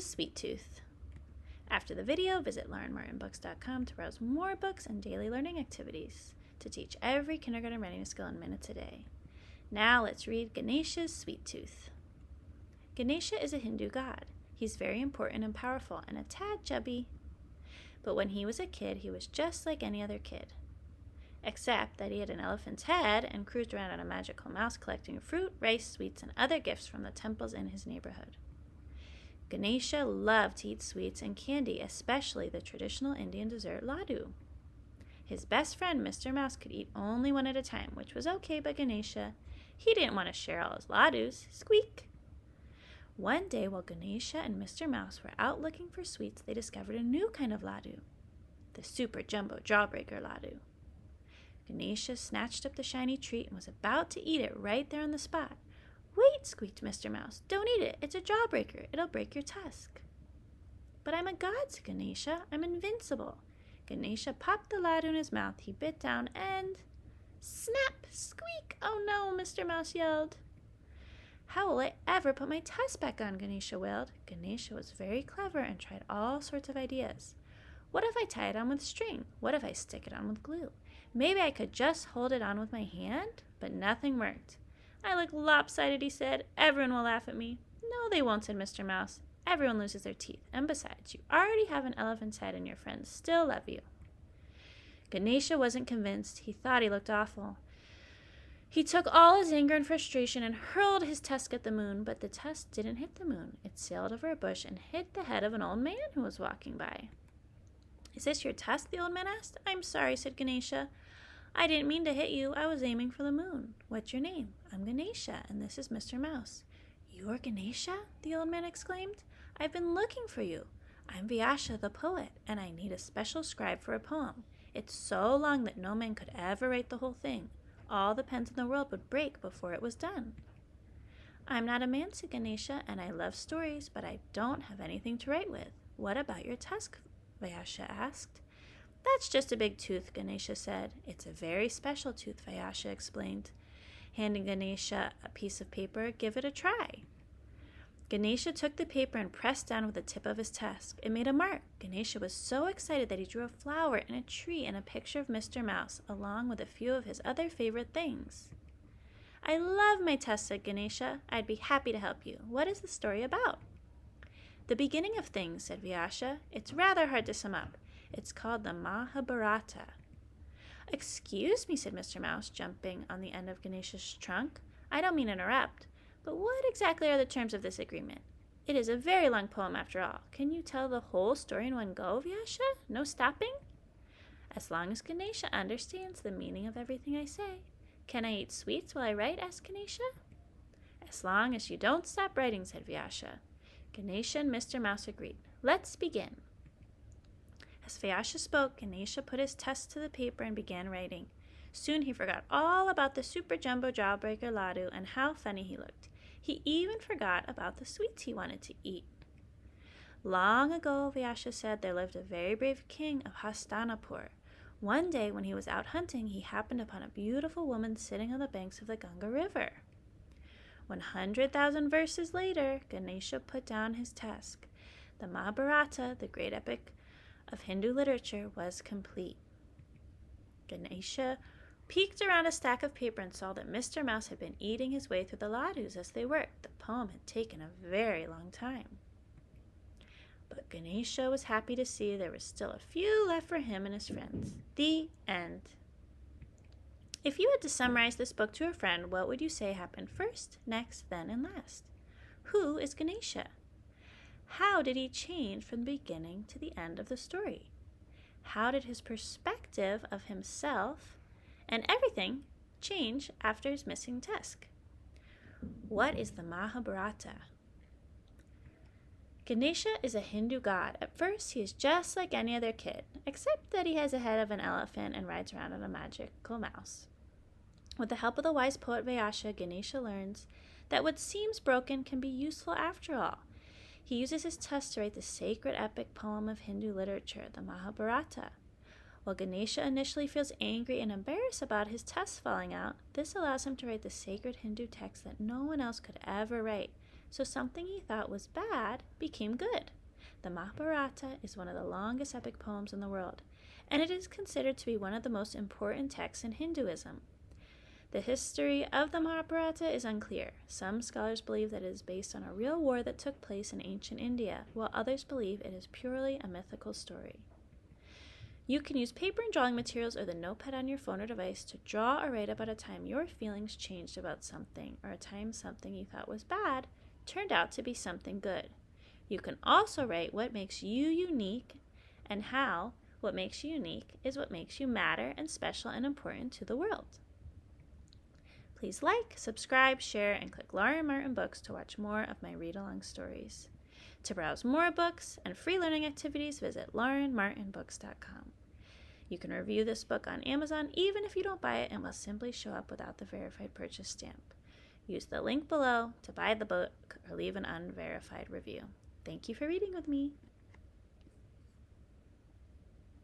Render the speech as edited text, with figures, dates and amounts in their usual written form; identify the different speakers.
Speaker 1: Sweet Tooth. After the video, visit laurenmartinbooks.com to browse more books and daily learning activities to teach every kindergarten readiness skill in minutes a day. Now let's read Ganesha's Sweet Tooth. Ganesha is a Hindu god. He's very important and powerful and a tad chubby. But when he was a kid, he was just like any other kid. Except that he had an elephant's head and cruised around on a magical mouse collecting fruit, rice, sweets, and other gifts from the temples in his neighborhood. Ganesha loved to eat sweets and candy, especially the traditional Indian dessert laddoo. His best friend, Mr. Mouse, could eat only one at a time, which was okay, but Ganesha, he didn't want to share all his laddoos. Squeak! One day, while Ganesha and Mr. Mouse were out looking for sweets, they discovered a new kind of laddoo, the super jumbo jawbreaker laddoo. Ganesha snatched up the shiny treat and was about to eat it right there on the spot. "Wait," squeaked Mr. Mouse. "Don't eat it. It's a jawbreaker. It'll break your tusk." "But I'm a god," said Ganesha. "I'm invincible." Ganesha popped the laddoo in his mouth. He bit down and... snap! Squeak! "Oh no!" Mr. Mouse yelled. "How will I ever put my tusk back on?" Ganesha wailed. Ganesha was very clever and tried all sorts of ideas. What if I tie it on with string? What if I stick it on with glue? Maybe I could just hold it on with my hand? But nothing worked. "I look lopsided," he said. "Everyone will laugh at me." "No, they won't," said Mr. Mouse. "Everyone loses their teeth. And besides, you already have an elephant's head and your friends still love you." Ganesha wasn't convinced. He thought he looked awful. He took all his anger and frustration and hurled his tusk at the moon, but the tusk didn't hit the moon. It sailed over a bush and hit the head of an old man who was walking by. "Is this your tusk?" the old man asked. "I'm sorry," said Ganesha. "I didn't mean to hit you. I was aiming for the moon. What's your name?" "I'm Ganesha, and this is Mr. Mouse." "You're Ganesha?" the old man exclaimed. "I've been looking for you. I'm Vyasa the poet, and I need a special scribe for a poem. It's so long that no man could ever write the whole thing. All the pens in the world would break before it was done." "I'm not a man," said Ganesha, "and I love stories, but I don't have anything to write with. What about your tusk?" Vyasa asked. "That's just a big tooth," Ganesha said. "It's a very special tooth," Vyasa explained, handing Ganesha a piece of paper. "Give it a try." Ganesha took the paper and pressed down with the tip of his tusk. It made a mark. Ganesha was so excited that he drew a flower and a tree and a picture of Mr. Mouse, along with a few of his other favorite things. "I love my tusk," said Ganesha. "I'd be happy to help you. What is the story about?" "The beginning of things," said Vyasa. "It's rather hard to sum up. It's called the Mahabharata." "Excuse me," said Mr. Mouse, jumping on the end of Ganesha's trunk. "I don't mean to interrupt, but what exactly are the terms of this agreement? It is a very long poem after all. Can you tell the whole story in one go, Vyasa? No stopping?" "As long as Ganesha understands the meaning of everything I say." "Can I eat sweets while I write?" asked Ganesha. "As long as you don't stop writing," said Vyasa. Ganesha and Mr. Mouse agreed. "Let's begin." As Vyasa spoke, Ganesha put his tusk to the paper and began writing. Soon he forgot all about the super jumbo jawbreaker laddoo and how funny he looked. He even forgot about the sweets he wanted to eat. "Long ago," Vyasa said, "there lived a very brave king of Hastinapur. One day when he was out hunting, he happened upon a beautiful woman sitting on the banks of the Ganga River." 100,000 verses later, Ganesha put down his tusk. The Mahabharata, the great epic of Hindu literature, was complete. Ganesha peeked around a stack of paper and saw that Mr. Mouse had been eating his way through the laddoos as they worked. The poem had taken a very long time. But Ganesha was happy to see there was still a few left for him and his friends. The end. If you had to summarize this book to a friend, what would you say happened first, next, then, and last? Who is Ganesha? How did he change from the beginning to the end of the story? How did his perspective of himself and everything change after his missing tusk? What is the Mahabharata? Ganesha is a Hindu god. At first, he is just like any other kid, except that he has a head of an elephant and rides around on a magical mouse. With the help of the wise poet Vyasa, Ganesha learns that what seems broken can be useful after all. He uses his tusk to write the sacred epic poem of Hindu literature, the Mahabharata. While Ganesha initially feels angry and embarrassed about his tusk falling out, this allows him to write the sacred Hindu text that no one else could ever write, so something he thought was bad became good. The Mahabharata is one of the longest epic poems in the world, and it is considered to be one of the most important texts in Hinduism. The history of the Mahabharata is unclear. Some scholars believe that it is based on a real war that took place in ancient India, while others believe it is purely a mythical story. You can use paper and drawing materials or the notepad on your phone or device to draw or write about a time your feelings changed about something, or a time something you thought was bad turned out to be something good. You can also write what makes you unique and how what makes you unique is what makes you matter and special and important to the world. Please like, subscribe, share, and click Lauren Martin Books to watch more of my read-along stories. To browse more books and free learning activities, visit laurenmartinbooks.com. You can review this book on Amazon even if you don't buy it and will simply show up without the verified purchase stamp. Use the link below to buy the book or leave an unverified review. Thank you for reading with me.